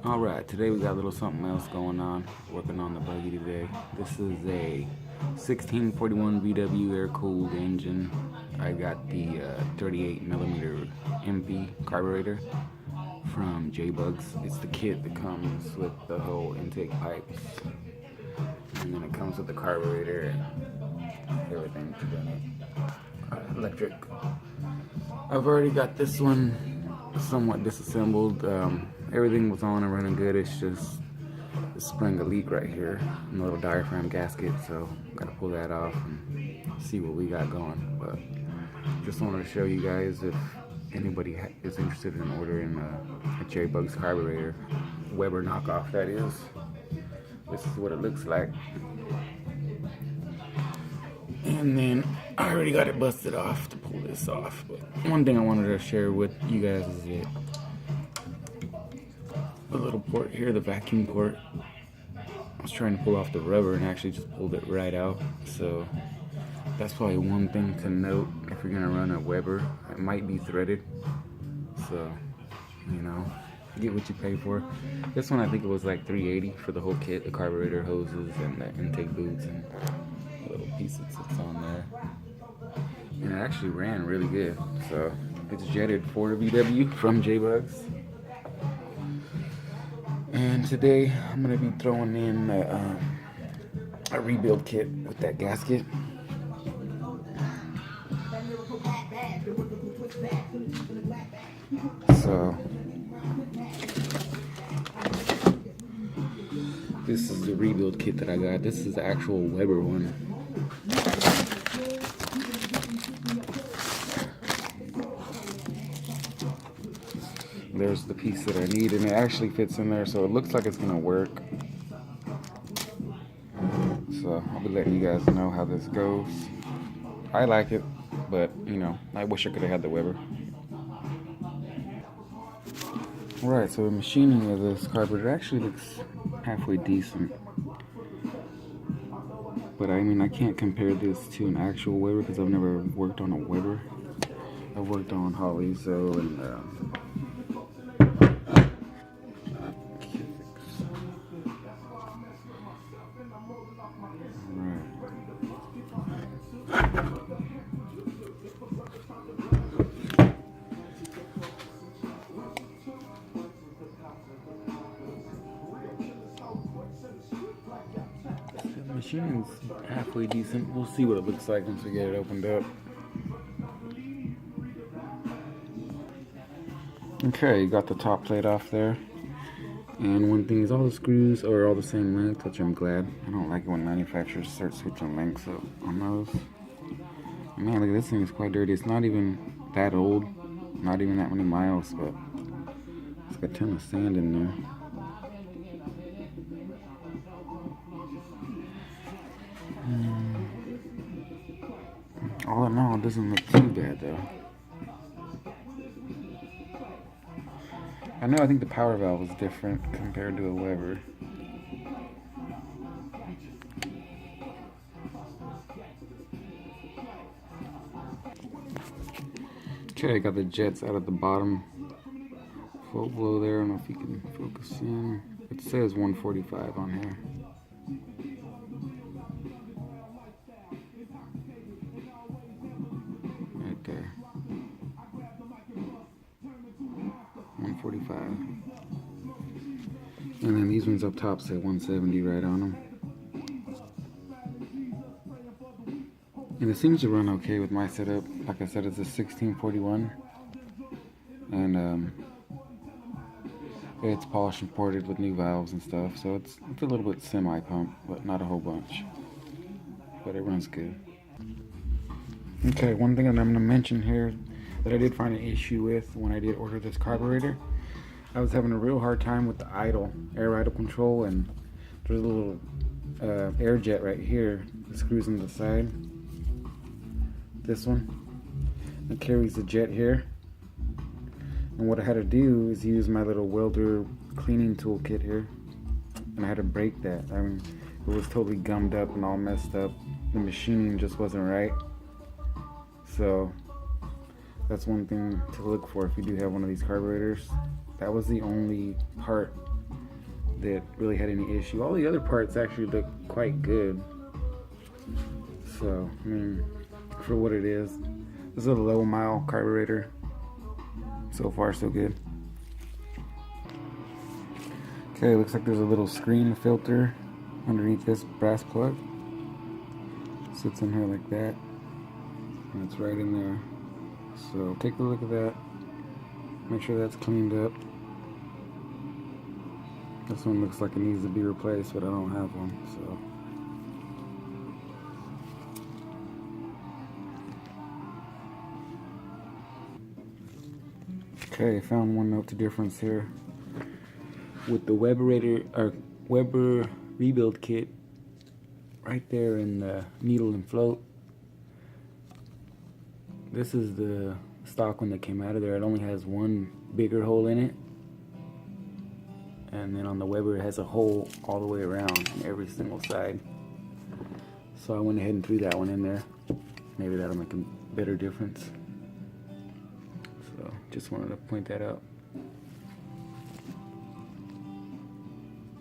Alright, today we got a little something else going on. Working on the buggy today. This is a 1641 VW air-cooled engine. I got the 38mm Empi carburetor from jbugs. It's the kit that comes with the whole intake pipes. And then it comes with the carburetor and everything to run it. Electric. I've already got this one somewhat disassembled. Everything was on and running good. It's just the spring a leak right here in the little diaphragm gasket, so gotta pull that off and see what we got going. But just wanted to show you guys if anybody is interested in ordering a jbugs carburetor, Weber knockoff that is. This is what it looks like. And then I already got it busted off to pull this off. But one thing I wanted to share with you guys is that the little port here, the vacuum port, I was trying to pull off the rubber and actually just pulled it right out. So that's probably one thing to note if you're gonna run a Weber. It might be threaded, so you know, get what you pay for. This one I think it was like $380 for the whole kit, the carburetor hoses and the intake boots and the little piece that sits on there. And it actually ran really good. So it's jetted for the VW from jbugs. And today I'm gonna be throwing in a rebuild kit with that gasket. So this is the rebuild kit that I got. This is the actual Weber one. There's the piece that I need, and it actually fits in there, so it looks like it's gonna work. So I'll be letting you guys know how this goes. I like it, but you know, I wish I could have had the Weber. Right, so the machining of this carburetor actually looks halfway decent. But I mean, I can't compare this to an actual Weber because I've never worked on a Weber. I've worked on Hollies though, and the machining's halfway decent. We'll see what it looks like once we get it opened up. Okay, got the top plate off there. And one thing is all the screws are all the same length, which I'm glad. I don't like it when manufacturers start switching lengths up on those. Man, look at this thing, it's quite dirty. It's not even that old, not even that many miles, but it's got a ton of sand in there. All in all, it doesn't look too bad though. I think the power valve is different compared to a Weber. Okay, I got the jets out at the bottom. Full blow there. I don't know if you can focus in. It says 145 on here. Right there. 145. And then these ones up top say 170 right on them. And it seems to run okay with my setup. Like I said, it's a 1641. And it's polished and ported with new valves and stuff. So it's a little bit semi-pump, but not a whole bunch. But it runs good. Okay, one thing that I'm going to mention here that I did find an issue with when I did order this carburetor. I was having a real hard time with the air idle control, and there's a little air jet right here that screws on the side. This one. It carries the jet here. And what I had to do is use my little welder cleaning toolkit here. And I had to break that. I mean, it was totally gummed up and all messed up. The machining just wasn't right. So that's one thing to look for if you do have one of these carburetors. That was the only part that really had any issue. All the other parts actually look quite good. So, I mean, for what it is, this is a low mile carburetor. So far, so good. Okay, looks like there's a little screen filter underneath this brass plug. Sits in here like that, and it's right in there. So take a look at that. Make sure that's cleaned up. This one looks like it needs to be replaced, but I don't have one, so. Okay, found one note to difference here. With the Weber rebuild kit right there in the needle and float. This is the stock one that came out of there. It only has one bigger hole in it. And then on the Weber it has a hole all the way around on every single side. So I went ahead and threw that one in there. Maybe that'll make a better difference. So just wanted to point that out.